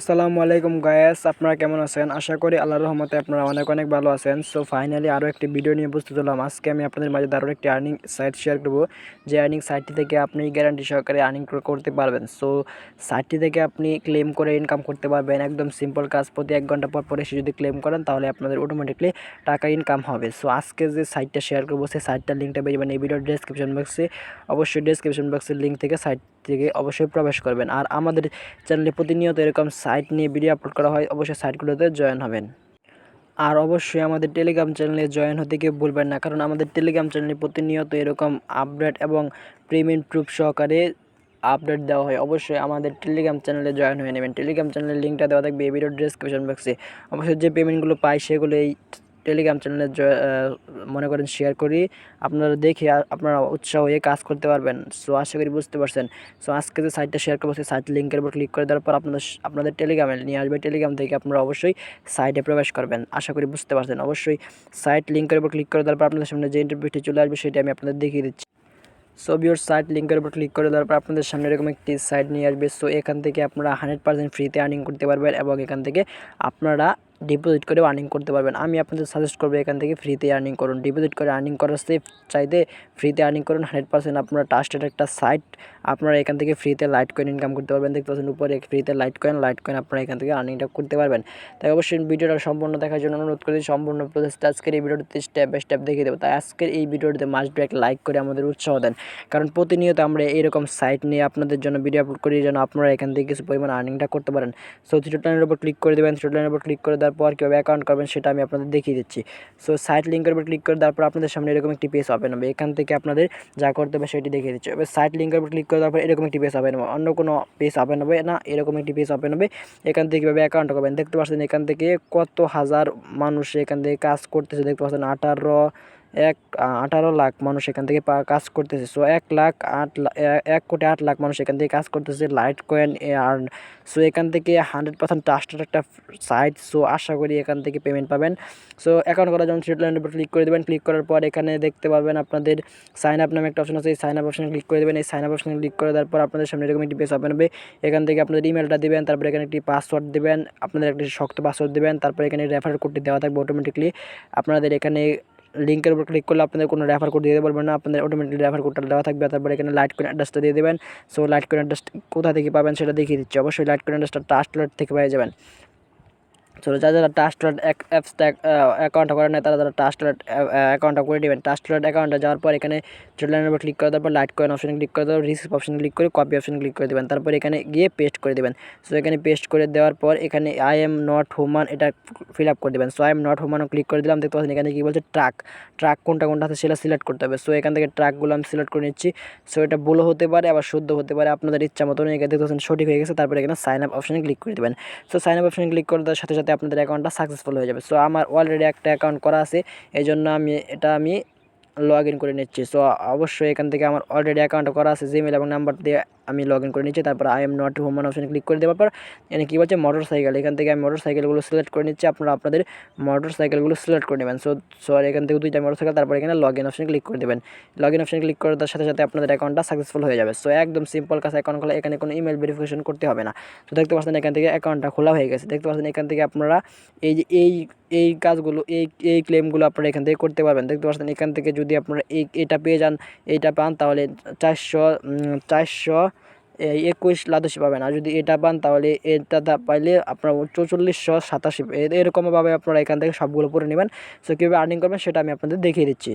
আসসালামু আলাইকুম গায়েস, আপনারা কেমন আছেন? আশা করি আল্লাহর রহমতে আপনারা অনেক অনেক ভালো আছেন। সো ফাইনালি আরও একটি ভিডিও নিয়ে উপস্থিত হলাম। আজকে আমি আপনাদের মাঝে দারুণ একটি আর্নিং সাইট শেয়ার করব, যে আর্নিং সাইটটি থেকে আপনি গ্যারান্টি সহকারে আর্নিং করতে পারবেন। সো সাইটটি থেকে আপনি ক্লেম করে ইনকাম করতে পারবেন। একদম সিম্পল কাজ, প্রতি 1 ঘন্টা পর পর এসে যদি ক্লেম করেন তাহলে আপনাদের অটোমেটিকলি টাকা ইনকাম হবে। সো আজকে যে সাইটটা শেয়ার করবো সেই সাইটটার লিঙ্কটা পেয়ে যাবেন এই ভিডিওর ডেসক্রিপশন বক্সে। অবশ্যই ডেসক্রিপশন বক্সের লিঙ্ক থেকে সাইট থেকে অবশ্যই প্রবেশ করবেন। আর আমাদের চ্যানেলে প্রতিনিয়ত এরকম সাইট নিয়ে ভিডিও আপলোড করা হয়, অবশ্যই সাইটগুলোতে জয়েন হবেন। আর অবশ্যই আমাদের টেলিগ্রাম চ্যানেলে জয়েন হতে কেউ ভুলবেন না, কারণ আমাদের টেলিগ্রাম চ্যানেলে প্রতিনিয়ত এরকম আপডেট এবং পেমেন্ট প্রুফ সহকারে আপডেট দেওয়া হয়। অবশ্যই আমাদের টেলিগ্রাম চ্যানেলে জয়েন হয়ে নেবেন। টেলিগ্রাম চ্যানেলের লিঙ্কটা দেওয়া থাকবে এই ভিডিওর ডেসক্রিপশন বক্সে। অবশ্যই যে পেমেন্টগুলো পাই সেগুলো এই টেলিগ্রাম চ্যানেলে মনে করেন শেয়ার করি, আপনারা দেখে আপনারা উৎসাহ হয়ে কাজ করতে পারবেন। সো আশা করি বুঝতে পারছেন। সো আজকে যে সাইটটা শেয়ার করবো সেই সাইট লিঙ্কের উপর ক্লিক করে দেওয়ার পর আপনাদের টেলিগ্রামে নিয়ে আসবে। টেলিগ্রাম থেকে আপনারা অবশ্যই সাইটে প্রবেশ করবেন। আশা করি বুঝতে পারছেন। অবশ্যই সাইট লিঙ্কের উপর ক্লিক করে দেওয়ার পর আপনাদের সামনে যে ইন্টারভিউটি চলে আসবে সেটা আমি আপনাদের দেখিয়ে দিচ্ছি। সো ভিউয়ার সাইট লিঙ্কের উপর ক্লিক করে দেওয়ার পর আপনাদের সামনে এরকম একটি সাইট নিয়ে আসবে। সো এখান থেকে আপনারা 100% ফ্রিতে আর্নিং করতে পারবেন এবং এখান থেকে আপনারা ডিপোজিট করেও আর্নিং করতে পারবেন। আমি আপনাদের সাজেস্ট করবো এখান থেকে ফ্রিতে আর্নিং করুন। ডিপোজিট করে আর্নিং করার চাইতে ফ্রিতে আর্নিং করুন। 100% আপনারা ট্রাস্টেড একটা সাইট, আপনারা এখান থেকে ফ্রিতে লাইট কয়েন ইনকাম করতে পারবেন। দেখতে পাচ্ছেন উপরে ফ্রিতে লাইট কয়েন আপনারা এখান থেকে আর্নিংটা করতে পারবেন। তাই অবশ্যই ভিডিওটা সম্পূর্ণ দেখার জন্য অনুরোধ করি। সম্পূর্ণ প্রসেসটা আজকের এই ভিডিওটিতে স্টেপ বাই স্টেপ দেখিয়ে দেবো। তাই আজকের এই ভিডিওটিতে মাস্ট বি একটা লাইক করে আমাদের উৎসাহ দেন, কারণ প্রতিনিয়ত আমরা এরকম সাইট নিয়ে আপনাদের জন্য ভিডিও আপলোড করি, যেন আপনারা এখান থেকে কিছু পরিমাণ আর্নিংটা করতে পারেন। সো থ্রি লাইনের উপর ক্লিক করে দেবেন। থ্রি লাইনের উপর ক্লিক করে দেওয়ার পর কীভাবে অ্যাকাউন্ট করবেন সেটা আমি আপনাদের দেখিয়ে দিচ্ছি। সো সাইট লিঙ্কের উপর ক্লিক করে দেওয়ার পর আপনাদের সামনে এরকম একটি পেজ ওপেন হবে। এখান থেকে আপনাদের যা করতে হবে সেটি দেখিয়ে দিচ্ছি। এবার সাইট লিঙ্কের উপর ক্লিক করে দেওয়ার পর এরকম একটি পেজ ওপেন হবে, অন্য কোনো পেজ ওপেন হবে না, এরকম একটি পেজ ওপেন হবে। এখান থেকে কীভাবে অ্যাকাউন্ট করবেন দেখতে পাচ্ছেন। এখান থেকে কত হাজার মানুষ এখান থেকে কাজ করতেছে দেখতে পাচ্ছেন। 18 লাখ মানুষ এখান থেকে কাজ করতেছে। সো 1,08,00,000 মানুষ এখান থেকে কাজ করতেছে লাইট কয়েন আর্ন। সো এখান থেকে 100% ট্রাস্টেড একটা সাইট। সো আশা করি এখান থেকে পেমেন্ট পাবেন। সো অ্যাকাউন্ট করার জন্য থ্রি লাইনের উপর ক্লিক করে দেবেন। ক্লিক করার পর এখানে দেখতে পারবেন আপনাদের সাইন আপ নামে একটা অপশন আছে। এই সাইন আপ অপশনে ক্লিক করে দেবেন। এই সাইন আপ অপশনে ক্লিক করে দেওয়ার পর আপনাদের সামনে এরকম একটি পেজ ওপেন হবে। এখান থেকে আপনাদের ইমেলটা দেবেন, তারপর এখানে একটি পাসওয়ার্ড দেবেন, আপনাদের একটি শক্ত পাসওয়ার্ড দেবেন, তারপর এখানে রেফার কোডটি দেওয়া থাকবে অটোমেটিকলি। আপনাদের এখানে লিঙ্কের উপর ক্লিক করলে আপনাদের কোনো রেফার কোড দিতে পারবেন না, আপনাদের অটোমেটিকলি রেফার কোডটা দেওয়া থাকবে। তারপর এখানে লাইট কয়েন অ্যাড্রেসটা দিয়ে দেবেন। সো লাইট কয়েন অ্যাড্রেস কোথা থেকে পাবেন সেটা দেখিয়ে দিচ্ছি। অবশ্যই লাইট কয়েন অ্যাড্রেসটা ট্রাস্টেড থেকে পেয়ে যাবেন। সো যারা ট্রাস্টেড অ্যাপসটা অ্যাকাউন্টটা করে নেয় তারা ট্রাস্টেড অ্যাকাউন্টটা করে নেবেন। ট্রাস্টেড অ্যাকাউন্টে যাওয়ার পর এখানে থ্রি লাইনের উপর ক্লিক করে দেওয়ার পর লাইট কয়েন অপশনে ক্লিক করে দেওয়ার, রিসিভ অপশনে ক্লিক করে কপি অপশনে ক্লিক করে দেবেন। তারপর এখানে গিয়ে পেস্ট করে দেবেন। সো এখানে পেস্ট করে দেওয়ার পর এখানে আই এম নট হিউম্যান এটা ফিল আপ করে দেবেন। সো আই এম নট হিউম্যানও ক্লিক করে দিলাম। দেখতে পাচ্ছেন এখানে কী বলছে ট্রাক কোনটা আছে সেটা সিলেক্ট করতে হবে। সো এখান থেকে ট্রাকগুলো আমি সিলেক্ট করে নিচ্ছি। সো এটা ভুলও হতে পারে আবার শুদ্ধ হতে পারে, আপনাদের ইচ্ছা মতন। এখানে দেখতে পাচ্ছেন সঠিক হয়ে গেছে। তারপর এখানে সাইন আপ অপশনে ক্লিক করে দেবেন। সো সাইন আপ অপশনে ক্লিক করে দেওয়ার সাথে সাথে আপনাদের অ্যাকাউন্টটা সাকসেসফুল হয়ে যাবে। সো আমার অলরেডি একটা অ্যাকাউন্ট করা আছে, এই জন্য আমি লগ ইন করে নিচ্ছি। সো অবশ্যই এখান থেকে আমার অলরেডি অ্যাকাউন্ট করা আছে, জিমেল এবং নাম্বার দিয়ে আমি লগ ইন করে নিচ্ছি। তারপর আই এম নট হিউম্যান অপশনে ক্লিক করে দেওয়ার পর এখানে কী বলছে মোটর সাইকেল, এখান থেকে আমি মোটর সাইকেলগুলো সিলেক্ট করে নিচ্ছি। আপনারা আপনাদের মোটর সাইকেলগুলো সিলেক্ট করে নেবেন। সো এখান থেকে 2টা মোটর সাইকেল, তারপর এখানে লগ ইন অপশনে ক্লিক করে দেবেন। লগ ইন অপশনে ক্লিক করে দেওয়ার সাথে সাথে আপনাদের অ্যাকাউন্টটা সাকসেসফুল হয়ে যাবে। সো একদম সিম্পল কাজ অ্যাকাউন্ট খোলা, এখানে কোনো ইমেল ভেরিফিকেশন করতে হবে না। তো দেখতে পাচ্ছেন এখান থেকে অ্যাকাউন্টটা খোলা হয়ে গেছে। দেখতে পাচ্ছেন এখান থেকে আপনারা এই যে এই কাজগুলো এই ক্লেমগুলো আপনারা এখান থেকে করতে পারবেন। দেখতে পাচ্ছেন এখান থেকে যদি আপনারা এটা পেয়ে যান, এইটা পান, তাহলে 421 পাবেন। আর যদি এটা পান তাহলে এটা পাইলে আপনার 4487 এরকমভাবে আপনারা এখান থেকে সবগুলো পড়ে নেবেন। সো কীভাবে আর্নিং করবেন সেটা আমি আপনাদের দেখিয়ে দিচ্ছি।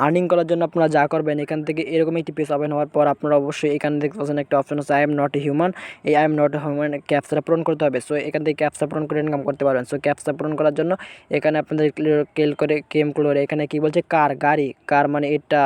আর্নিং করার জন্য আপনারা যা করবেন, এখান থেকে এরকম একটি পেজ ওপেন হওয়ার পর আপনারা অবশ্যই এখানে দেখতে পাচ্ছেন একটা অপশন আছে I am not a human. এই I am not a human ক্যাপচাটা পূরণ করতে হবে। সো এখান থেকে ক্যাপচা পূরণ করে ইনকাম করতে পারবেন। সো ক্যাপচা পূরণ করার জন্য এখানে আপনাদের কেম করে এখানে কি বলছে গাড়ি মানে এটা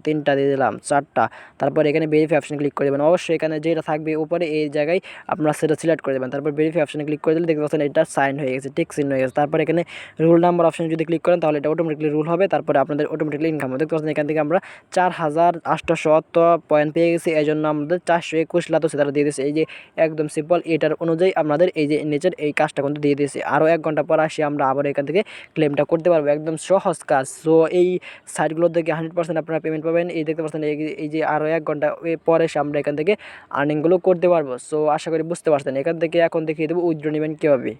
3টা দিয়ে দিলাম, 4টা। তারপর এখানে ভেরিফাই অপশনে ক্লিক করে দেবেন। অবশ্যই এখানে যেটা থাকবে উপরে এই জায়গায় আপনারা সেটা সিলেক্ট করে দেবেন। তারপর ভেরিফাই অপশনে ক্লিক করে দিলে দেখতে পাচ্ছেন এটা সাইন হয়ে গেছে, টিক চিহ্ন হয়ে গেছে। তারপর এখানে রুল নাম্বার অপশনে যদি ক্লিক করেন তাহলে এটা অটোমেটিকলি রুল হবে। তারপরে আপনাদের অটোমেটিকলি ইনকাম হবে। দেখতে পাচ্ছেন এখান থেকে আমরা 4870 পয়েন্ট পেয়ে গেছি, এই জন্য আমাদের 421 লাখ সেটা দিয়ে দিয়েছে। এই যে একদম সিম্পল, এটার অনুযায়ী আপনাদের এই যে নিচের এই কাজটা কিন্তু দিয়ে দিয়েছে। আরও 1 ঘন্টা পর আসি আমরা আবার এখান থেকে ক্লেমটা করতে পারবো, একদম সহজ কাজ। সো এই সাইটগুলো থেকে 100% আপনারা পেমেন্ট পাবেন। এই দেখতে পাচ্ছেন এই যে আরও 1 ঘন্টা পরে আমরা এখান থেকে আর্নিংগুলো করতে পারবো। সো আশা করি বুঝতে পারছেন। এখান থেকে এখন দেখিয়ে দেবো উইথড্র নেবেন কীভাবে।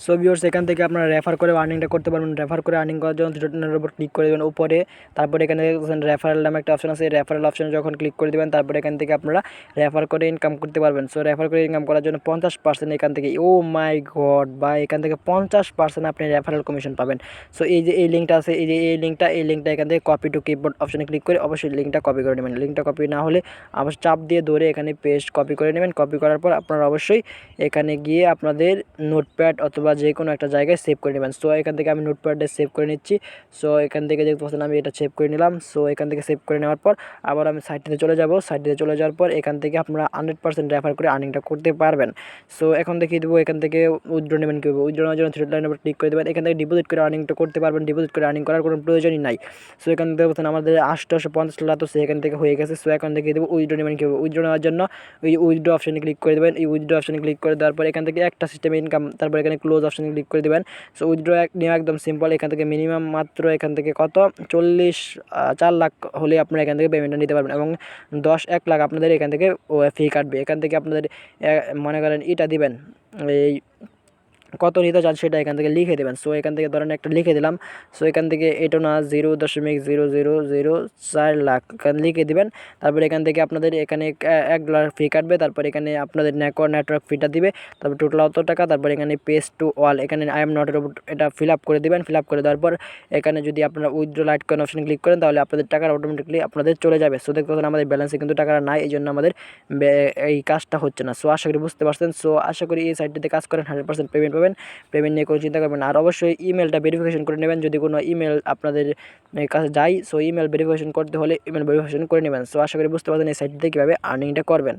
সো ভিউয়ার্স, এখান থেকে আপনারা রেফার করে আর্নিংটা করতে পারবেন। রেফার করে আর্নিং করার জন্য থ্রি ডটের উপর ক্লিক করে দেবেন উপরে। তারপরে এখানে দেখছেন রেফারেল নামে একটা অপশন আছে, রেফারেল অপশনে যখন ক্লিক করে দেবেন তারপরে এখান থেকে আপনারা রেফার করে ইনকাম করতে পারবেন। সো রেফার করে ইনকাম করার জন্য 50% এখান থেকে, ও মাই গড, বা এখান থেকে 50% আপনি রেফারেল কমিশন পাবেন। সো এই যে এই লিঙ্কটা আছে, এই লিঙ্কটা এখান থেকে কপি টু কিবোর্ড অপশনে ক্লিক করে অবশ্যই লিঙ্কটা কপি করে নেবেন। লিঙ্কটা কপি না হলে আবার চাপ দিয়ে ধরে এখানে পেস্ট কপি করে নেবেন। কপি করার পর আপনারা অবশ্যই এখানে গিয়ে আপনাদের নোটপ্যাড অথবা যে কোনো একটা জায়গায় সেভ করে নেবেন। সো এখান থেকে আমি নোটপ্যাডে সেভ করে নিচ্ছি। সো এখান থেকে দেখতে পাচ্ছেন আমি এটা সেভ করে নিলাম। সো এখান থেকে সেভ করে নেওয়ার পর আবার আমি সাইটটিতে চলে যাব। সাইটটিতে চলে যাওয়ার পর এখান থেকে আপনারা 100% রেফার করে আর্নিংটা করতে পারবেন। সো এখন দেখিয়ে দেবো এখান থেকে উইথড্র নেবেন কীভাবে। উইথড্র নেওয়ার জন্য থ্রি লাইনের উপর ক্লিক করে দেবেন। এখান থেকে ডিপোজিট করে আর্নিংটা করতে পারবেন। ডিপোজিট করে আর্নিং করার কোনো প্রয়োজনই নাই। সো এখান থেকে বলছেন আমাদের 850 টাকা তো সেখান থেকে হয়ে গেছে। সো এখন দেখিয়ে দেবো উইথড্র নেবেন কীভাবে। উইথড্র নেওয়ার জন্য ওই উইথড্র অপশনে ক্লিক করে দেবেন। এই উইথড্র অপশনে ক্লিক করে দেওয়ার পর এখান থেকে একটা সিস্টেমে ইনকাম, তারপর এখানে ক্লোজ অপশনে ক্লিক করে দেবেন। সো উইথড্র নেওয়া একদম সিম্পল। এখান থেকে মিনিমাম মাত্র এখান থেকে কত 4 লাখ হলে আপনারা এখান থেকে পেমেন্টটা নিতে পারবেন এবং 1 লাখ আপনাদের এখান থেকে ফি কাটবে। এখান থেকে আপনাদের মনে করেন এটা দিবেন, এই কত নিতে চান সেটা এখান থেকে লিখে দেবেন। সো এখান থেকে ধরেন একটা লিখে দিলাম। সো এখান থেকে এটা না 0.0004 লাখ এখানে লিখে দিবেন। তারপরে এখান থেকে আপনাদের এখানে $1 ফি কাটবে। তারপর এখানে আপনাদের নেটওয়ার্ক ফিটা দিবে। তারপর টোটাল অত টাকা। তারপর এখানে পেজ টু অল, এখানে আই এম নট রোবট এটা ফিল আপ করে দেবেন। ফিল আপ করে দেওয়ার পর এখানে যদি আপনারা উইথড্র লাইট কয়েন অপশনে ক্লিক করেন তাহলে আপনাদের টাকা অটোমেটিকলি আপনাদের চলে যাবে। সো দেখতে পাচ্ছেন আমাদের ব্যালেন্সে কিন্তু টাকাটা নাই, এই জন্য আমাদের এই কাজটা হচ্ছে না। সো আশা করি বুঝতে পারছেন। সো আশা করি এই সাইটটিতে কাজ করেন 100% পেমেন্ট পাবেন। পেমেন্ট নিয়ে কোনো চিন্তা করবেন না। আর অবশ্যই ইমেলটা ভেরিফিকেশন করে নেবেন যদি কোনো ইমেল আপনাদের কাছে যায়। সো ইমেল ভেরিফিকেশন করতে হলে ইমেল ভেরিফিকেশন করে নেবেন। সো আশা করি বুঝতে পারছেন এই সাইটটিতে কীভাবে আর্নিংটা করবেন।